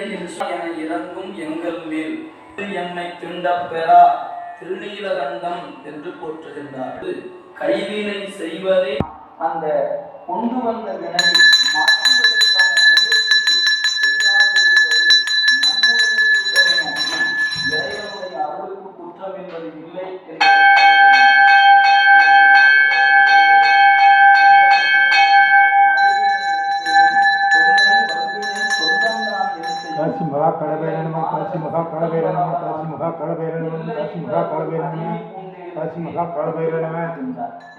செய்வதை என இறங்கும் எங்கள் மேல் என்னை திண்டப் பெறா திருநீலகண்டம் என்று போற்றுகின்றார். கைவினை செய்வதே அந்த கொண்டு வந்த வினை மாற்றுவதற்கான முயற்சி செய்யாதிருப்பது நம்முடைய குற்றமே அன்றி இறைவனுடைய அருளுக்கு குற்றம் என்பது இல்லை என்று काशी महाकालभैरव काशी महाकालभैरव काशी महाकालभैरव काशी महाकालभैरव काशी महाकालभैरव